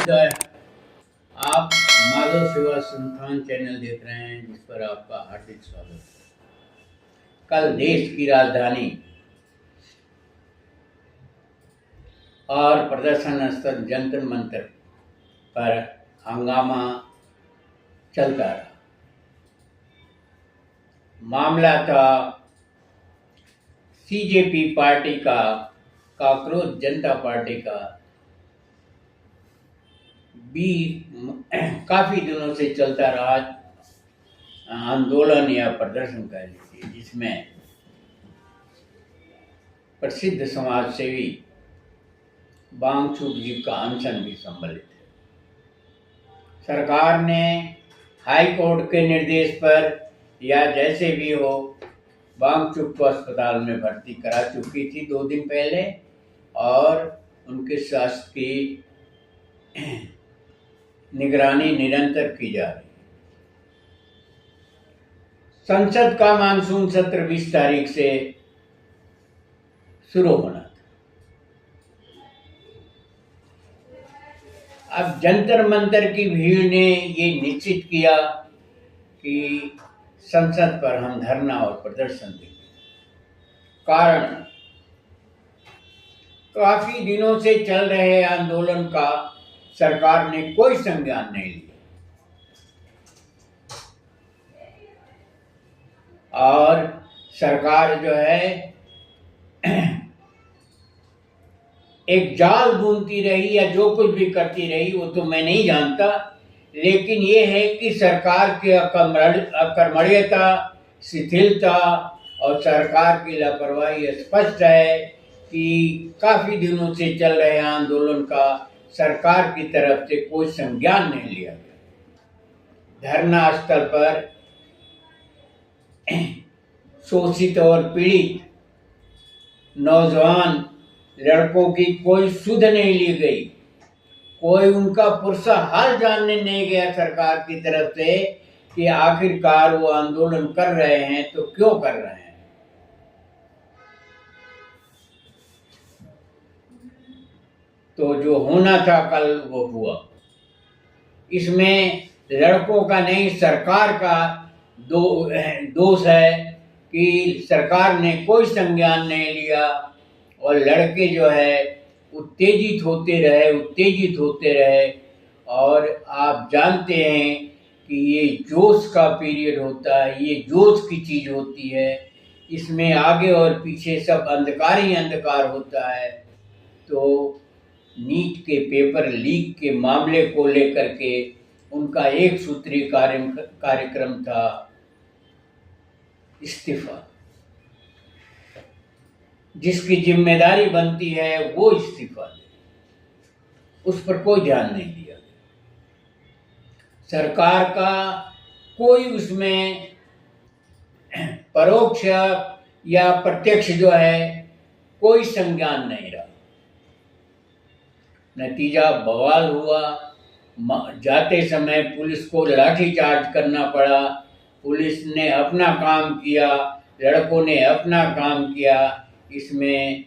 नमस्कार। आप माधव सेवा संस्थान चैनल देख रहे हैं, जिस पर आपका हार्दिक स्वागत है। कल देश की राजधानी और प्रदर्शन स्थल जंतर मंतर पर हंगामा चलता रहा। मामला था सीजेपी पार्टी का, कॉकरोच जनता पार्टी का भी काफी दिनों से चलता रहा आंदोलन या प्रदर्शन कह लीजिए, जिसमें प्रसिद्ध समाज सेवी वांगचुक जी का अनशन भी सम्मिलित है। सरकार ने हाई कोर्ट के निर्देश पर या जैसे भी हो वांगचुक को अस्पताल में भर्ती करा चुकी थी 2 दिन पहले, और उनके स्वास्थ्य की निगरानी निरंतर की जा रही है। संसद का मानसून सत्र 20 तारीख से शुरू होना था। अब जंतर मंतर की भीड़ ने ये निश्चित किया कि संसद पर हम धरना और प्रदर्शन देंगे। कारण काफी दिनों से चल रहे आंदोलन का सरकार ने कोई संज्ञान नहीं लिया, और सरकार जो है एक जाल बुनती रही या जो कुछ भी करती रही वो तो मैं नहीं जानता, लेकिन ये है कि सरकार की अकर्मण्यता, शिथिलता और सरकार की लापरवाही स्पष्ट है कि काफी दिनों से चल रहे आंदोलन का सरकार की तरफ से कोई संज्ञान नहीं लिया गया। धरना स्थल पर शोषित और पीड़ित नौजवान लड़कों की कोई सुध नहीं ली गई, कोई उनका पुरसा हाल जानने नहीं गया सरकार की तरफ से कि आखिरकार वो आंदोलन कर रहे हैं तो क्यों कर रहे हैं। तो जो होना था कल वो हुआ। इसमें लड़कों का नहीं, सरकार का दोष है कि सरकार ने कोई संज्ञान नहीं लिया और लड़के जो है उत्तेजित होते रहे। और आप जानते हैं कि ये जोश का पीरियड होता है, ये जोश की चीज होती है, इसमें आगे और पीछे सब अंधकार ही अंधकार होता है। तो नीट के पेपर लीक के मामले को लेकर के उनका एक सूत्रीय कार्यक्रम था इस्तीफा। जिसकी जिम्मेदारी बनती है वो इस्तीफा दे, उस पर कोई ध्यान नहीं दिया गया। सरकार का कोई उसमें परोक्ष या प्रत्यक्ष जो है कोई संज्ञान नहीं रहा। नतीजा बवाल हुआ। जाते समय पुलिस को लाठीचार्ज करना पड़ा। पुलिस ने अपना काम किया, लड़कों ने अपना काम किया। इसमें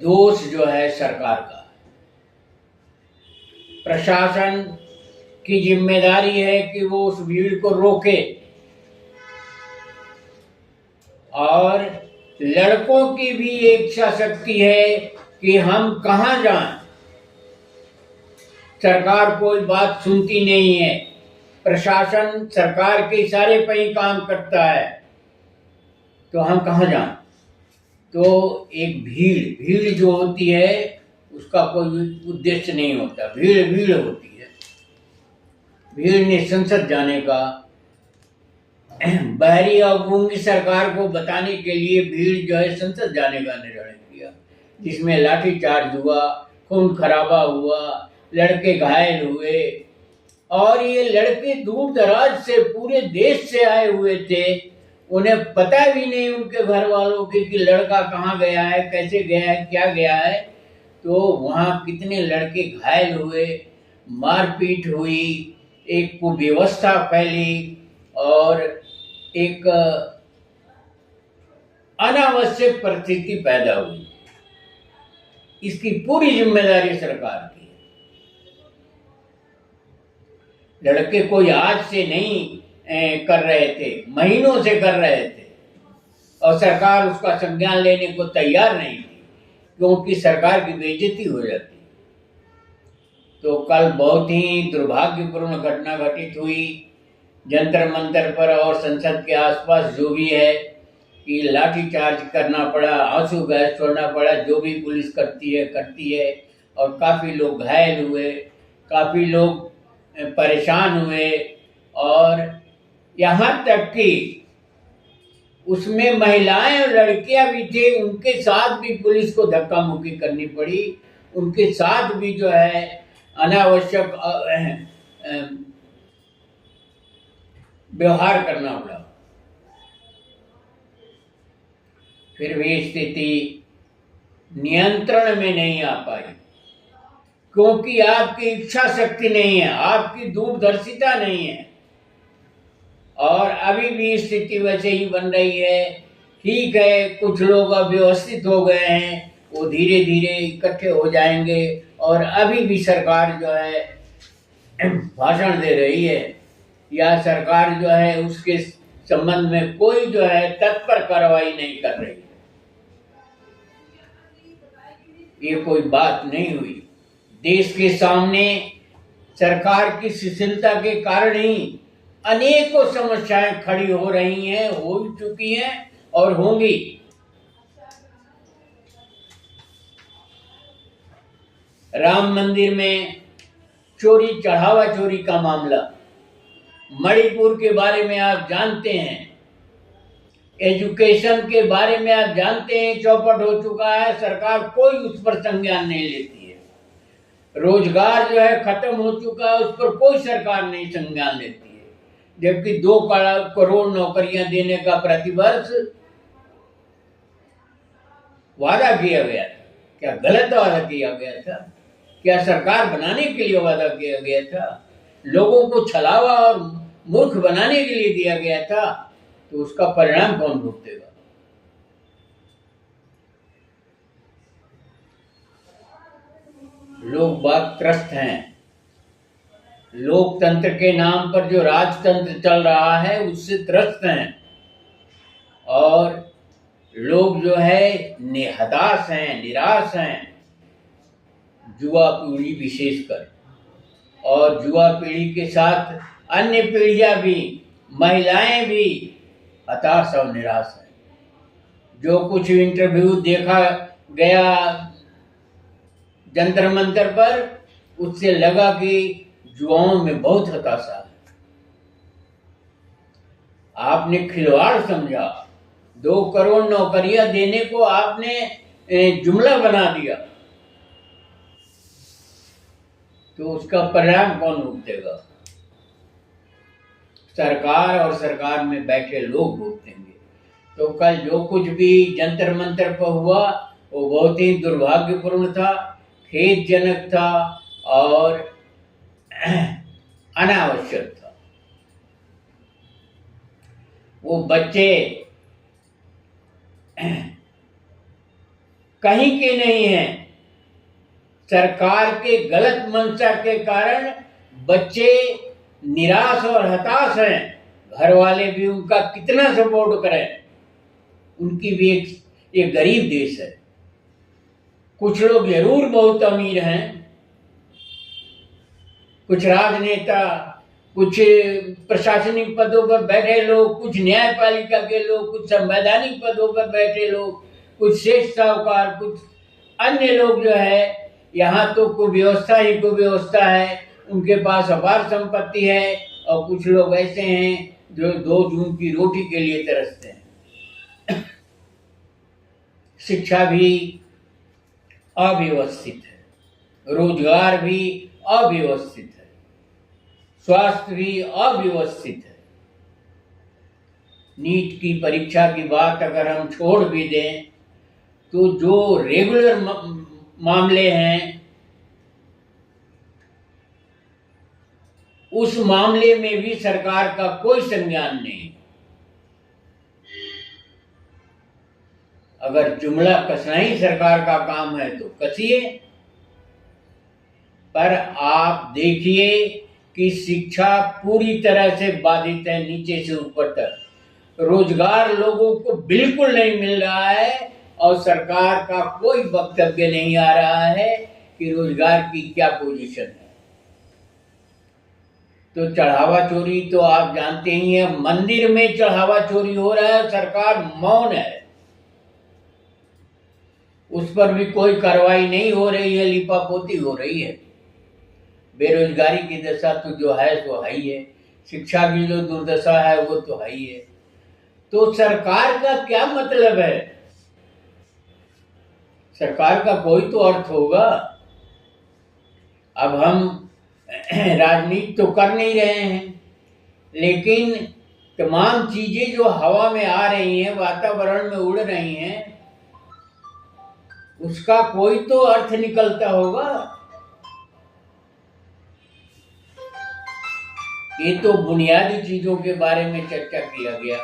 दोष जो है सरकार का। प्रशासन की जिम्मेदारी है कि वो उस भीड़ को रोके, और लड़कों की भी इच्छा शक्ति है कि हम कहां जाएं। सरकार कोई बात सुनती नहीं है। प्रशासन सरकार के इशारे पर ही काम करता है, तो हम कहां जाएं। तो एक भीड़ जो होती है उसका कोई उद्देश्य नहीं होता, भीड़ होती है। भीड़ ने संसद जाने का, बहरी और गूंगी सरकार को बताने के लिए भीड़ जो है संसद जाने का निर्णय किया, जिसमें लाठीचार्ज हुआ, खून खराबा हुआ, लड़के घायल हुए। और ये लड़के दूर दराज से पूरे देश से आए हुए थे, उन्हें पता भी नहीं उनके घर वालों के कि लड़का कहाँ गया है, कैसे गया है, क्या गया है। तो वहाँ कितने लड़के घायल हुए, मारपीट हुई, एक कुव्यवस्था फैली और एक अनावश्यक परिस्थिति पैदा हुई। इसकी पूरी जिम्मेदारी सरकार की है। लड़के कोई आज से नहीं कर रहे थे, महीनों से कर रहे थे और सरकार उसका संज्ञान लेने को तैयार नहीं थी, क्योंकि सरकार की बेइज्जती हो जाती। तो कल बहुत ही दुर्भाग्यपूर्ण घटना घटित हुई जंतर मंतर पर और संसद के आसपास, जो भी है कि लाठीचार्ज करना पड़ा, आंसू गैस छोड़ना पड़ा, जो भी पुलिस करती है और काफ़ी लोग घायल हुए, काफ़ी लोग परेशान हुए और यहाँ तक कि उसमें महिलाएं और लड़कियां भी थे, उनके साथ भी पुलिस को धक्का मुक्की करनी पड़ी, उनके साथ भी जो है अनावश्यक व्यवहार करना पड़ा। फिर भी स्थिति नियंत्रण में नहीं आ पाई, क्योंकि आपकी इच्छा शक्ति नहीं है, आपकी दूरदर्शिता नहीं है और अभी भी स्थिति वैसे ही बन रही है। ठीक है, कुछ लोग अव्यवस्थित हो गए हैं, वो धीरे धीरे इकट्ठे हो जाएंगे और अभी भी सरकार जो है भाषण दे रही है या सरकार जो है उसके संबंध में कोई जो है तत्पर कार्रवाई नहीं कर रही। ये कोई बात नहीं हुई। देश के सामने सरकार की शिथिलता के कारण ही अनेकों समस्याएं खड़ी हो रही हैं, हो चुकी हैं और होंगी। राम मंदिर में चोरी, चढ़ावा चोरी का मामला, मणिपुर के बारे में आप जानते हैं, एजुकेशन के बारे में आप जानते हैं, चौपट हो चुका है, सरकार कोई उस पर संज्ञान नहीं लेती है। रोजगार जो है खत्म हो चुका है, उस पर कोई सरकार नहीं संज्ञान लेती है, जबकि 2 करोड़ नौकरियां देने का प्रतिवर्ष वादा किया गया था। क्या गलत वादा किया गया था? क्या सरकार बनाने के लिए वादा किया गया था? लोगों को छलावा और मूर्ख बनाने के लिए दिया गया था? तो उसका परिणाम कौन भुगतेगा? लोग बात त्रस्त हैं। लोकतंत्र के नाम पर जो राजतंत्र चल रहा है उससे त्रस्त हैं और लोग जो है हताश हैं, निराश हैं, युवा पीढ़ी विशेषकर, और युवा पीढ़ी के साथ अन्य पीढ़ियां भी, महिलाएं भी हताश और निराश हैं। जो कुछ इंटरव्यू देखा गया जंतर मंतर पर, उससे लगा कि युवाओं में बहुत हताशा है। आपने खिलवाड़ समझा, 2 करोड़ नौकरियां देने को आपने जुमला बना दिया, तो उसका परिणाम कौन भुगतेगा? सरकार और सरकार में बैठे लोग भुगतेंगे। तो कल जो कुछ भी जंतर मंतर पर हुआ वो बहुत ही दुर्भाग्यपूर्ण था, खेदजनक था और अनावश्यक था। वो बच्चे कहीं के नहीं हैं। सरकार के गलत मंशा के कारण बच्चे निराश और हताश हैं। घर वाले भी उनका कितना सपोर्ट करें, उनकी भी एक गरीब देश है। कुछ लोग जरूर बहुत अमीर हैं, कुछ राजनेता, कुछ प्रशासनिक पदों पर बैठे लोग, कुछ न्यायपालिका के लोग, कुछ संवैधानिक पदों पर बैठे लोग, कुछ शेष साहूकार, कुछ अन्य लोग जो है, यहाँ तो कुव्यवस्था ही कुव्यवस्था है, उनके पास अपार संपत्ति है और कुछ लोग ऐसे हैं जो 2 जून की रोटी के लिए तरसते हैं। शिक्षा भी अव्यवस्थित है, रोजगार भी अव्यवस्थित है, स्वास्थ्य भी अव्यवस्थित है। नीट की परीक्षा की बात अगर हम छोड़ भी दें तो जो रेगुलर मामले हैं उस मामले में भी सरकार का कोई संज्ञान नहीं। अगर जुमला कसना ही सरकार का काम है तो कसिए, पर आप देखिए कि शिक्षा पूरी तरह से बाधित है, नीचे से ऊपर तक। रोजगार लोगों को बिल्कुल नहीं मिल रहा है और सरकार का कोई वक्तव्य नहीं आ रहा है कि रोजगार की क्या पोजीशन है। तो चढ़ावा चोरी तो आप जानते ही हैं, मंदिर में चढ़ावा चोरी हो रहा है, सरकार मौन है, उस पर भी कोई कार्रवाई नहीं हो रही है, लिपापोती हो रही है। बेरोजगारी की दशा तो जो है सो है ही है, शिक्षा की जो दुर्दशा है वो तो है ही है। तो सरकार का क्या मतलब है? सरकार का कोई तो अर्थ होगा। अब हम राजनीति तो कर नहीं रहे हैं, लेकिन तमाम चीजें जो हवा में आ रही हैं, वातावरण में उड़ रही हैं, उसका कोई तो अर्थ निकलता होगा। ये तो बुनियादी चीजों के बारे में चर्चा किया गया।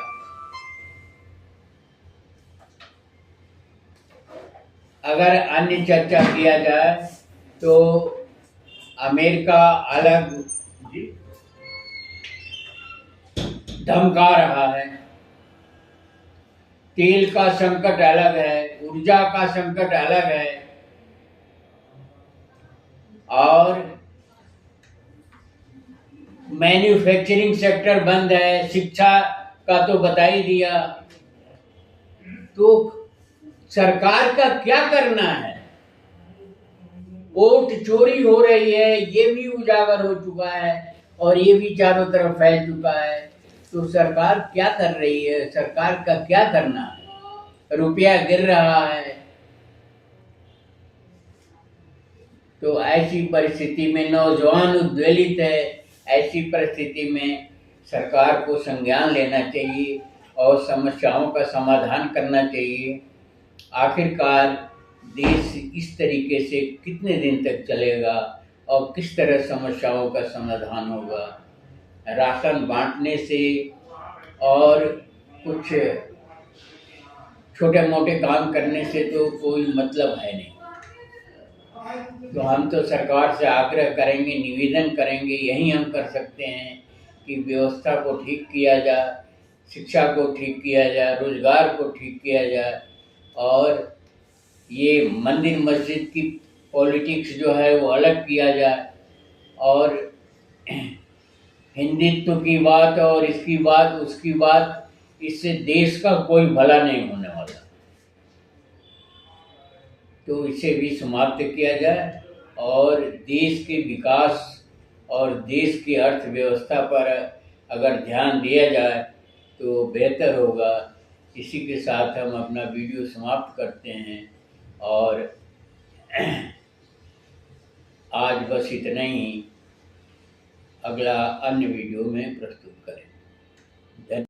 अगर अन्य चर्चा किया जाए तो अमेरिका अलग धमका रहा है, तेल का संकट अलग है, ऊर्जा का संकट अलग है, और मैन्युफैक्चरिंग सेक्टर बंद है, शिक्षा का तो बता ही दिया। तो सरकार का क्या करना है? वोट चोरी हो रही है, ये भी उजागर हो चुका है और ये भी चारों तरफ फैल चुका है। तो सरकार क्या कर रही है? सरकार का क्या करना है? रुपया गिर रहा है। तो ऐसी परिस्थिति में नौजवान उद्वेलित है, ऐसी परिस्थिति में सरकार को संज्ञान लेना चाहिए और समस्याओं का समाधान करना चाहिए। आखिरकार देश इस तरीके से कितने दिन तक चलेगा और किस तरह समस्याओं का समाधान होगा? राशन बांटने से और कुछ छोटे मोटे काम करने से तो कोई मतलब है नहीं। तो हम तो सरकार से आग्रह करेंगे, निवेदन करेंगे, यही हम कर सकते हैं कि व्यवस्था को ठीक किया जाए, शिक्षा को ठीक किया जाए, रोजगार को ठीक किया जाए, और ये मंदिर मस्जिद की पॉलिटिक्स जो है वो अलग किया जाए, और हिंदुत्व की बात और इसकी बात उसकी बात, इससे देश का कोई भला नहीं होने वाला। तो इसे भी समाप्त किया जाए और देश के विकास और देश की अर्थव्यवस्था पर अगर ध्यान दिया जाए तो बेहतर होगा। इसी के साथ हम अपना वीडियो समाप्त करते हैं और आज बस इतना ही। अगला अन्य वीडियो में प्रस्तुत करें।